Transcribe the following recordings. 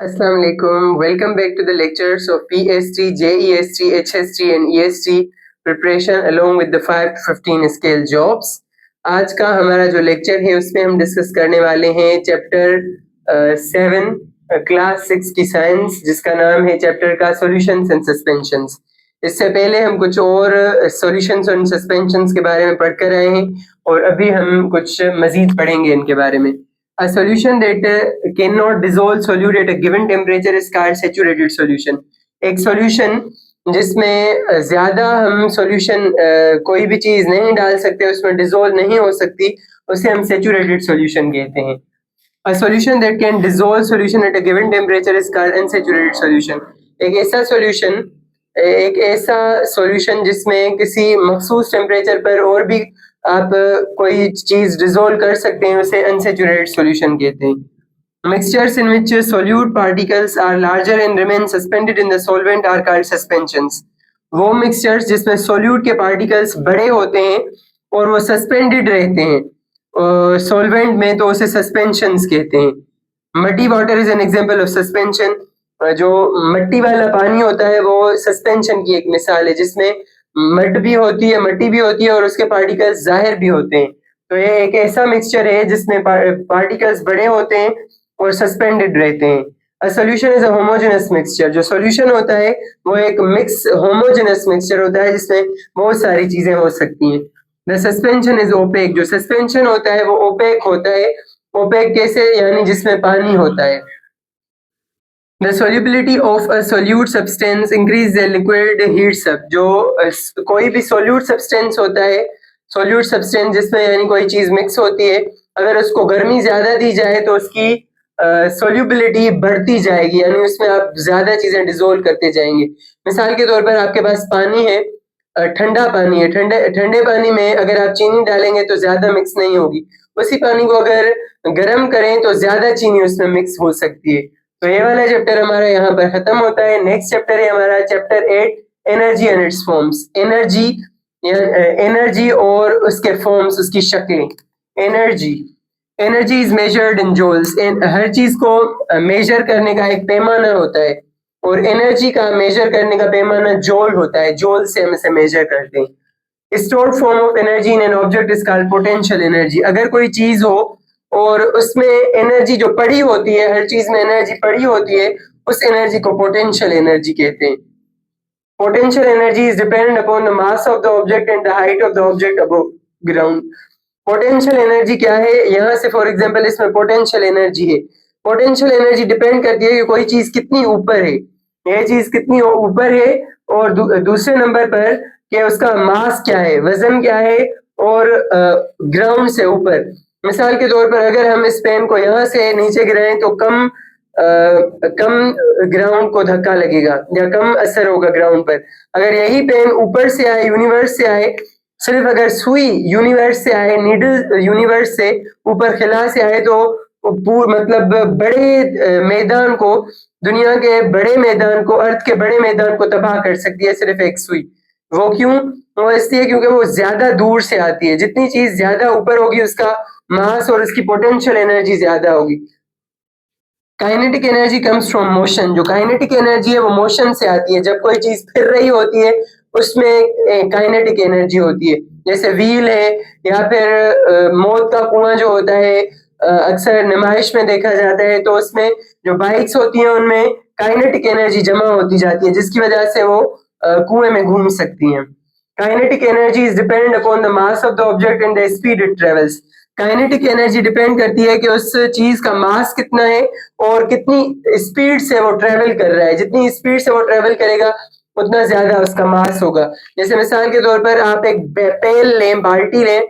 Assalamu alaikum. Welcome back to the lectures of PST, JEST, HST and EST preparation along with the 5 to 15 scale jobs. आज का हमारा जो lecture है उसमें हम डिस्कस करने वाले हैं चैप्टर 7 क्लास 6 की साइंस, जिसका नाम है चैप्टर का सॉल्यूशंस एंड सस्पेंशंस। इससे पहले हम कुछ और सॉल्यूशंस एंड सस्पेंशंस के बारे में पढ़ कर आए हैं और अभी हम कुछ मजीद पढ़ेंगे इनके बारे में। A solution that cannot dissolve solute at a given temperature is called saturated solution. एक solution जिसमें ज्यादा हम solution कोई भी चीज नहीं डाल सकते, उसमें dissolve नहीं हो सकती, उसे हम saturated solution कहते हैं। A solution that can dissolve solution at a given temperature is called unsaturated solution. एक ऐसा solution जिसमें किसी मखसूस टेम्परेचर पर और भी आप कोई चीज डिसॉल्व कर सकते हैं, उसे अनसैचुरेटेड सॉल्यूशन कहते हैं। Mixtures in which solute particles are larger and remain suspended in the solvent are called suspensions. वो मिक्सचर्स जिसमें सोल्यूट के पार्टिकल्स बड़े होते हैं और वो सस्पेंडेड रहते हैं सॉल्वेंट में, तो उसे सस्पेंशंस कहते हैं। मटी water is an example of suspension. जो मट्टी वाला पानी होता है वो सस्पेंशन की एक मिसाल है, जिसमें मट्टी भी होती है और उसके पार्टिकल्स जाहिर भी होते हैं। तो ये एक ऐसा मिक्सचर है जिसमें पार्टिकल्स बड़े होते हैं और सस्पेंडेड रहते हैं। A solution is a homogeneous mixture. जो सॉल्यूशन होता है वो एक मिक्स होमोजेनस मिक्सचर होता है जिसमें बहुत सारी चीजें हो सकती हैं। The suspension is opaque. जो सस्पेंशन होता है वो ओपेक होता है। ओपेक कैसे? यानी जिसमें पानी होता है। The solubility of a solute substance increase the liquid heats up। जो कोई भी solute substance होता है, solute substance जिसमें यानी कोई चीज मिक्स होती है, अगर उसको गर्मी ज्यादा दी जाए तो उसकी solubility बढ़ती जाएगी, यानी उसमें आप ज्यादा चीजें डिसोल्व करते जाएंगे। मिसाल के तौर पर आपके पास पानी है, ठंडा पानी है, ठंडे पानी में अगर आप चीनी डालेंगे तो ज्यादा मिक्स नहीं होगी। उसी पानी को अगर गर्म करें तो ज्यादा चीनी उसमें मिक्स हो सकती है। तो ये वाला चैप्टर हमारा यहाँ पर खत्म होता है। नेक्स्ट चैप्टर है हमारा chapter 8, energy and its forms. Energy और उसके फॉर्म्स, उसकी शक्लें। Energy is measured in joules. हर चीज को मेजर करने का एक पैमाना होता है और एनर्जी का मेजर करने का पैमाना जूल होता है। जूल से हम इसे मेजर करते हैं। Stored form of energy in an object is called potential energy. अगर कोई चीज हो और उसमें एनर्जी जो पड़ी होती है, हर चीज में एनर्जी पड़ी होती है, उस एनर्जी को पोटेंशियल एनर्जी कहते हैं। Potential energy is dependent upon the mass of the object and the height of the object above ground. Potential energy क्या है? यहाँ से फॉर एग्जांपल इसमें पोटेंशियल एनर्जी है। पोटेंशियल एनर्जी डिपेंड करती है कि कोई चीज कितनी ऊपर है, यह चीज कितनी ऊपर है, और दूसरे नंबर पर कि उसका मास क्या है, वजन क्या है, और ग्राउंड से ऊपर। मिसाल के तौर पर अगर हम इस पेन को यहाँ से नीचे गिराएं तो कम ग्राउंड को धक्का लगेगा या कम असर होगा ग्राउंड पर। अगर यही पेन ऊपर से आए, यूनिवर्स से आए, सिर्फ अगर सुई यूनिवर्स से आए, नीडल यूनिवर्स से ऊपर खिला से आए, तो मतलब बड़े मैदान को, दुनिया के बड़े मैदान को, अर्थ के बड़े मैदान को तबाह कर सकती है सिर्फ एक सुई। वो क्यों? वो इसलिए क्योंकि वो ज्यादा दूर से आती है। जितनी चीज ज्यादा ऊपर होगी उसका मास और उसकी पोटेंशियल एनर्जी ज्यादा होगी। Kinetic energy comes from motion. जो काइनेटिक एनर्जी है वो मोशन से आती है। जब कोई चीज फिर रही होती है उसमें काइनेटिक एनर्जी होती है। जैसे व्हील है या फिर मौत का कुआं जो होता है, अक्सर नुमाइश में देखा जाता है, तो उसमें जो बाइक्स होती हैं उनमें काइनेटिक एनर्जी जमा होती जाती है, जिसकी वजह से वो कुएं में घूम सकती हैं। Kinetic energy is dependent upon the mass of the object and the speed it travels. Kinetic energy depend करती है कि उस चीज का मास कितना है और कितनी स्पीड से वो ट्रेवल कर रहा है। जितनी स्पीड से वो ट्रेवल करेगा उतना ज्यादा उसका मास होगा। जैसे मिसाल के तौर पर आप एक पेल लें, बाल्टी लें,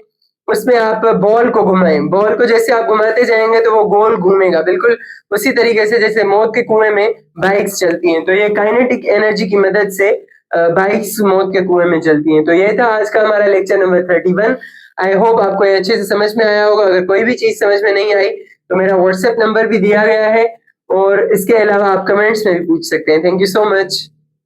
उसमें आप बॉल को घुमाएं। बॉल को जैसे आप घुमाते जाएंगे तो वो गोल घूमेगा, बिल्कुल उसी तरीके से जैसे मौत के कुएं में बाइक्स चलती हैं। तो ये काइनेटिक एनर्जी की मदद से बाइक्स मौत के कुएं में चलती हैं। तो ये था आज का हमारा लेक्चर नंबर 31। आई होप आपको ये अच्छे से समझ में आया होगा। अगर कोई भी चीज समझ में नहीं आई तो मेरा व्हाट्सएप नंबर भी दिया गया है और इसके अलावा आप कमेंट्स में भी पूछ सकते हैं। Thank you so much.